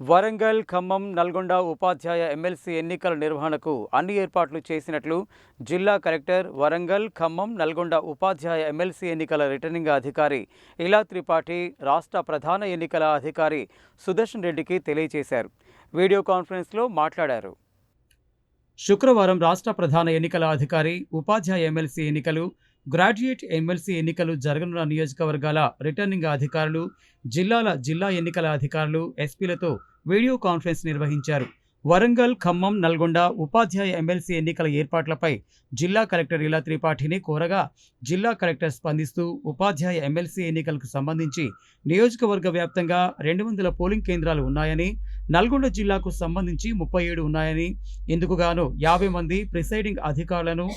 వరంగల్, ఖమ్మం, నల్గొండ ఉపాధ్యాయ MLC ఎన్నికల నిర్వహణకు అన్ని ఏర్పాట్లు చేసినట్లు జిల్లా కలెక్టర్, వరంగల్, ఖమ్మం, నల్గొండ ఉపాధ్యాయ ఎమ్మెల్సీ ఎన్నికల రిటర్నింగ్ అధికారి ఇలా త్రిపాఠి రాష్ట్ర ప్రధాన ఎన్నికల అధికారి సుదర్శన్ రెడ్డికి తెలియజేశారు. వీడియో కాన్ఫరెన్స్లో మాట్లాడారు. శుక్రవారం రాష్ట్ర ప్రధాన ఎన్నికల అధికారి, ఉపాధ్యాయ ఎమ్మెల్సీ ఎన్నికలు, గ్రాడ్యుయేట్ ఎమ్మెల్సీ ఎన్నికలు జరగనున్న నియోజకవర్గాల రిటర్నింగ్ అధికారులు, జిల్లా ఎన్నికల అధికారులు, ఎస్పీలతో వీడియో కాన్ఫరెన్స్ నిర్వహించారు. వరంగల్, ఖమ్మం, నల్గొండ ఉపాధ్యాయ ఎమ్మెల్సీ ఎన్నికల ఏర్పాట్లపై జిల్లా కలెక్టర్ ఇలా త్రిపాఠిని కోరగా జిల్లా కలెక్టర్ స్పందిస్తూ ఉపాధ్యాయ ఎమ్మెల్సీ ఎన్నికలకు సంబంధించి నియోజకవర్గ వ్యాప్తంగా 200 పోలింగ్ కేంద్రాలు ఉన్నాయని, నల్గొండ జిల్లాకు సంబంధించి 37 ఉన్నాయని, ఇందుకుగాను 50 మంది ప్రిసైడింగ్ అధికారులను,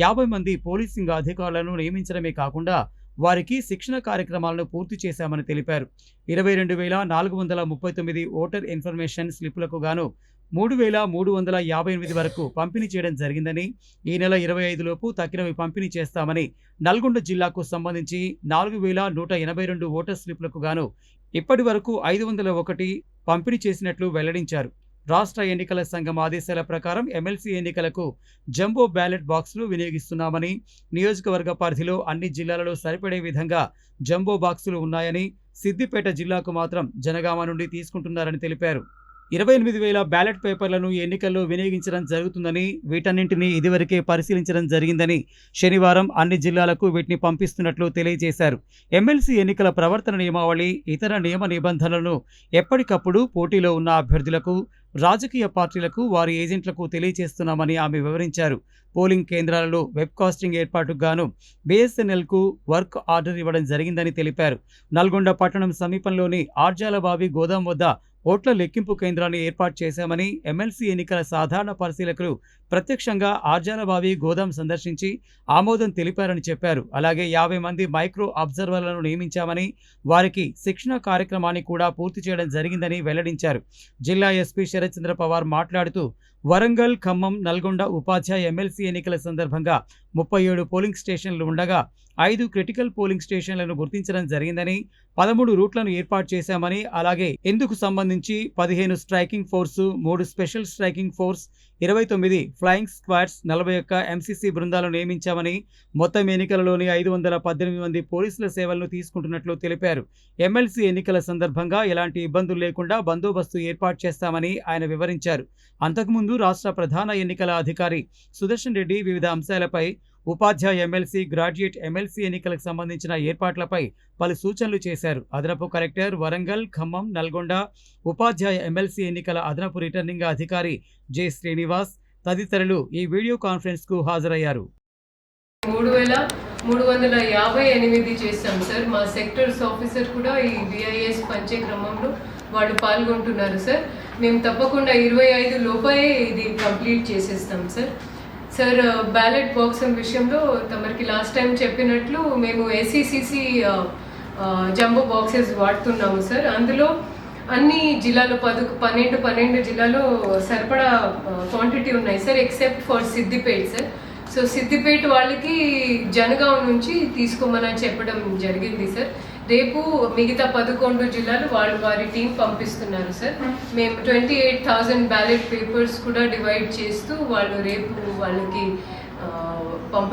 50 మంది పోలీసింగ్ అధికారులను నియమించడమే కాకుండా వారికి శిక్షణ కార్యక్రమాలను పూర్తి చేశామని తెలిపారు. 22,439 ఓటర్ ఇన్ఫర్మేషన్ స్లిప్లకు గాను 3,358 వరకు పంపిణీ చేయడం జరిగిందని, ఈ నెల 25 లోపు తక్కినవి పంపిణీ చేస్తామని, నల్గొండ జిల్లాకు సంబంధించి 4,182 ఓటర్ స్లిప్లకు గాను ఇప్పటి వరకు 501 పంపిణీ చేసినట్లు వెల్లడించారు. రాష్ట్ర ఎన్నికల సంఘం ఆదేశాల ప్రకారం ఎమ్మెల్సీ ఎన్నికలకు జంబో బ్యాలెట్ బాక్సులు వినియోగిస్తున్నామని, నియోజకవర్గ పరిధిలో అన్ని జిల్లాలలో సరిపడే విధంగా జంబో బాక్సులు ఉన్నాయని, సిద్దిపేట జిల్లాకు మాత్రం జనగామ నుండి తీసుకుంటున్నారని తెలిపారు. 28,000 బ్యాలెట్ పేపర్లను ఈ ఎన్నికల్లో వినియోగించడం జరుగుతుందని, వీటన్నింటినీ ఇదివరకే పరిశీలించడం జరిగిందని, శనివారం అన్ని జిల్లాలకు వీటిని పంపిస్తున్నట్లు తెలియజేశారు. ఎమ్మెల్సీ ఎన్నికల ప్రవర్తన నియమావళి, ఇతర నియమ నిబంధనలను ఎప్పటికప్పుడు పోటీలో ఉన్న అభ్యర్థులకు, రాజకీయ పార్టీలకు, వారి ఏజెంట్లకు తెలియజేస్తున్నామని ఆమె వివరించారు. పోలింగ్ కేంద్రాలలో వెబ్కాస్టింగ్ ఏర్పాటుకు గాను BSNLకు వర్క్ ఆర్డర్ ఇవ్వడం జరిగిందని తెలిపారు. నల్గొండ పట్టణం సమీపంలోని ఆర్జాలబావి గోదాం వద్ద ఓట్ల లెక్కింపు కేంద్రాన్ని ఏర్పాటు చేశామని, ఎమ్మెల్సీ ఎన్నికల సాధారణ పరిశీలకులు ప్రత్యక్షంగా ఆర్జాలబావి గోదాం సందర్శించి ఆమోదం తెలిపారని చెప్పారు. అలాగే 50 మంది మైక్రో అబ్జర్వర్లను నియమించామని, వారికి శిక్షణ కార్యక్రమాన్ని కూడా పూర్తి చేయడం జరిగిందని వెల్లడించారు. జిల్లా ఎస్పీ శరత్చంద్ర పవార్ మాట్లాడుతూ వరంగల్, ఖమ్మం, నల్గొండ ఉపాధ్యాయ ఎమ్మెల్సీ ఎన్నికల సందర్భంగా 37 పోలింగ్ స్టేషన్లు ఉండగా 5 క్రిటికల్ పోలింగ్ స్టేషన్లను గుర్తించడం జరిగిందని, 13 రూట్లను ఏర్పాటు చేశామని, అలాగే ఇందుకు సంబంధించి 15 striking force, 3 special striking force, 29 flying squads, 41 MCC బృందాలను నియమించామని, మొత్తం ఎన్నికలలోని 518 మంది పోలీసుల సేవలను తీసుకుంటున్నట్లు తెలిపారు. ఎమ్మెల్సీ ఎన్నికల సందర్భంగా ఎలాంటి ఇబ్బందులు లేకుండా బందోబస్తు ఏర్పాటు చేస్తామని ఆయన వివరించారు. అంతకుముందు రాష్ట్ర ప్రధాన ఎన్నికల అధికారి సుదర్శన్ రెడ్డి వివిధ అంశాలపై, ఉపాధ్యాయ ఎమ్మెల్సీ, గ్రాడ్యుయేట్ ఎమ్మెల్సీ ఎన్నికలకు సంబంధించిన ఏర్పాట్లపై పలు సూచనలు చేశారు. అదనపు కలెక్టర్, వరంగల్, ఖమ్మం, నల్గొండ ఉపాధ్యాయ ఎమ్మెల్సీ ఎన్నికల అదనపు రిటర్నింగ్ అధికారి జె. శ్రీనివాస్ తదితరులు ఈ వీడియో కాన్ఫరెన్స్కు హాజరయ్యారు. 3,358 చేస్తాం సార్. మా సెక్టర్స్ ఆఫీసర్ కూడా ఈ BIS పంచే క్రమంలో వాళ్ళు పాల్గొంటున్నారు సార్. మేము తప్పకుండా 25 లోపే ఇది కంప్లీట్ చేసేస్తాం సార్. సార్, బ్యాలెట్ బాక్స్ విషయంలో తమరికి లాస్ట్ టైం చెప్పినట్లు మేము SECC జంబో బాక్సెస్ వాడుతున్నాము సార్. అందులో అన్ని జిల్లాలో 12 జిల్లాలో సరిపడా క్వాంటిటీ ఉన్నాయి sir, except for Siddipet sir. So Siddipet వాళ్ళకి జనగాం నుంచి తీసుకోమని చెప్పడం జరిగింది సార్. రేపు మిగతా 11 జిల్లాలు వారి టీం పంపిస్తున్నారు సార్. మేము 28,000 బ్యాలెట్ పేపర్స్ కూడా డివైడ్ చేస్తూ వాళ్ళు రేపు వాళ్ళకి పంప